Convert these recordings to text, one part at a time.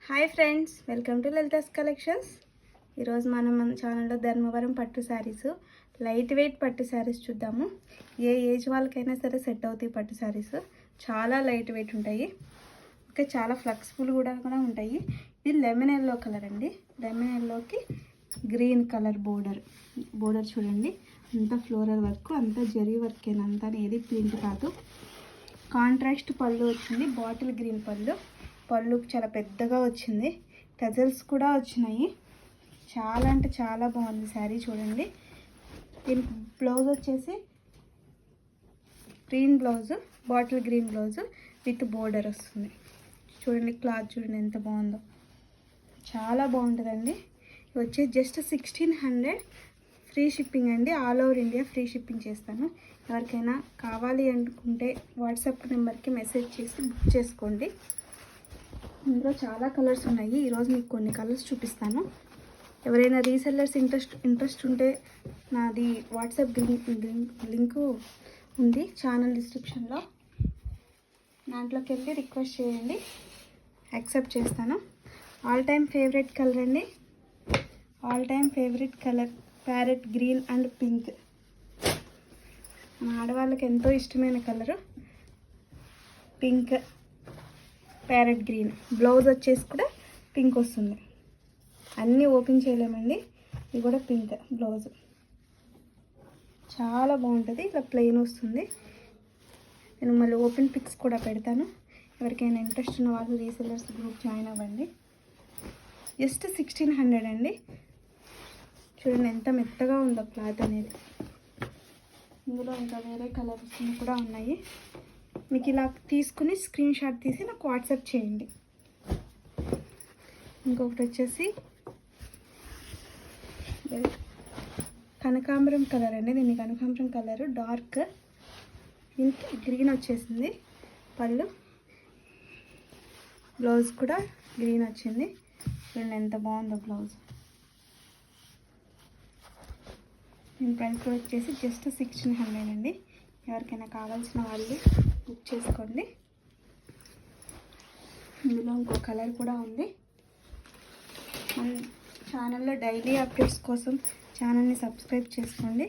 Hi friends, welcome to Lalitha's collections. ఈరోజు మనం మన ఛానల్లో ధర్మవరం పట్టు శారీస్, లైట్ వెయిట్ పట్టు శారీస్ చూద్దాము. ఏ ఏజ్ వాళ్ళకైనా సరే సెట్ అవుతాయి. పట్టు శారీస్ చాలా లైట్ వెయిట్ ఉంటాయి, ఇంకా చాలా ఫ్లెక్సిబుల్ కూడా ఉంటాయి. ఇది లెమన్ ఎల్లో కలర్ అండి. లెమన్ ఎల్లోకి గ్రీన్ కలర్ బోర్డర్ చూడండి. అంతా ఫ్లోరల్ వర్క్, అంతా జరీ వర్క్, అంతా ఏది ప్రింట్ కాదు. కాంట్రాస్ట్ పళ్ళు వచ్చింది, బాటిల్ గ్రీన్ పళ్ళు చాలా పెద్దగా వచ్చింది. టజల్స్ కూడా వచ్చినాయి. చాలా అంటే చాలా బాగుంది శారీ చూడండి. దీని బ్లౌజ్ వచ్చేసి green blouse, bottle green blouse with border వస్తుంది. చూడండి క్లాత్ చూడండి ఎంత బాగుందో, చాలా బాగుంటుందండి. ఇది వచ్చేసి జస్ట్ 1600 ఫ్రీ షిప్పింగ్ అండి. All over India free shipping చేస్తాను. ఎవరికైనా కావాలి అనుకుంటే వాట్సాప్ నెంబర్కి మెసేజ్ చేసి బుక్ చేసుకోండి. ఇందులో చాలా కలర్స్ ఉన్నాయి. ఈరోజు మీకు కొన్ని కలర్స్ చూపిస్తాను. ఎవరైనా రీసెల్లర్స్ ఇంట్రెస్ట్ ఉంటే నాది వాట్సాప్ లింకు ఉంది ఛానల్ డిస్క్రిప్షన్లో. దాంట్లోకి వెళ్ళి రిక్వెస్ట్ చేయండి, యాక్సెప్ట్ చేస్తాను. ఆల్ టైమ్ ఫేవరెట్ కలర్ అండి. All time favourite colour parrot green and pink. మన ఆడవాళ్ళకి ఎంతో ఇష్టమైన colour pink, parrot green. Blouse వచ్చేసి కూడా పింక్ వస్తుంది. అన్నీ ఓపెన్ చేయలేమండి. ఇది కూడా పింక్ బ్లౌజ్, చాలా బాగుంటుంది. ఇలా ప్లెయిన్ వస్తుంది. నేను మళ్ళీ ఓపెన్ పిక్స్ కూడా పెడతాను. ఎవరికైనా ఇంట్రెస్ట్ ఉన్న వాళ్ళు రీసెల్లర్స్ గ్రూప్ జాయిన్ అవ్వండి. జస్ట్ 1600 అండి. చూడండి ఎంత మెత్తగా ఉందో క్లాత్ అనేది. ఇందులో ఇంకా వేరే కలర్స్ కూడా ఉన్నాయి. మీకు ఇలా తీసుకుని స్క్రీన్ షాట్ తీసి నాకు వాట్సాప్ చేయండి. ఇంకొకటి వచ్చేసి కనకాంబరం కలర్ అండి. దీన్ని కనకాంబరం కలర్ డార్క్, దీనికి గ్రీన్ వచ్చేసింది. పళ్ళు, బ్లౌజ్ కూడా గ్రీన్ వచ్చింది. చూడండి ఎంత బాగుందో బ్లౌజ్. దీని ప్రైస్ కూడా వచ్చేసి జస్ట్ 1600 అండి. ఎవరికైనా కావాల్సిన వాళ్ళు బుక్ చేసుకోండి. ఇందులో ఇంకో కలర్ కూడా ఉంది. మన ఛానల్లో డైలీ అప్డేట్స్ కోసం ఛానల్ని సబ్స్క్రైబ్ చేసుకోండి.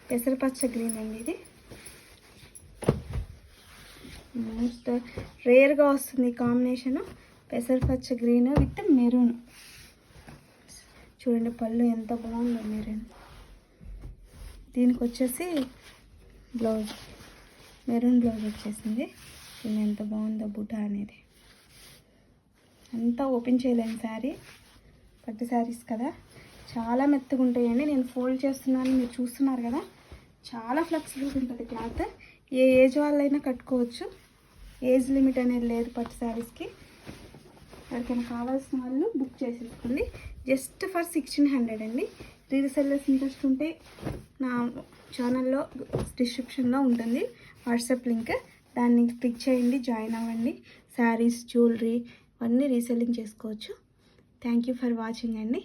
పెసరపచ్చ గ్రీన్ అండి. ఇది మోస్ట్ రేర్గా వస్తుంది కాంబినేషను. పెసరపచ్చ గ్రీన్ విత్ మెరూన్. చూడండి పళ్ళు ఎంత బాగుందో మెరూన్. దీనికి వచ్చేసి బ్లౌజ్ మెరూన్ బ్లౌజ్ వచ్చేసింది. ఇది ఎంత బాగుందో బుటా అనేది. అంతా ఓపెన్ చేయలేని శారీ, పట్టు శారీస్ కదా, చాలా మెత్తగా ఉంటాయండి. నేను ఫోల్డ్ చేస్తున్నాను, మీరు చూస్తున్నారు కదా. చాలా ఫ్లెక్సిబుల్గా ఉంటుంది క్లాత్. ఏ ఏజ్ వాళ్ళైనా కట్టుకోవచ్చు. ఏజ్ లిమిట్ అనేది లేదు పట్టు శారీస్కి. ఎవరికైనా కావాల్సిన వాళ్ళు బుక్ చేసేసుకోండి. జస్ట్ ఫర్ 1600 అండి. రీసెల్లర్స్ ఇంట్రెస్ట్ ఉంటే నా ఛానల్లో డిస్క్రిప్షన్లో ఉంటుంది వాట్సాప్ లింక్. దాన్ని క్లిక్ చేయండి, జాయిన్ అవ్వండి. శారీస్, జ్యువెలరీ అన్నీ రీసెల్లింగ్ చేసుకోవచ్చు. థ్యాంక్ యూ ఫర్ వాచింగ్ అండి.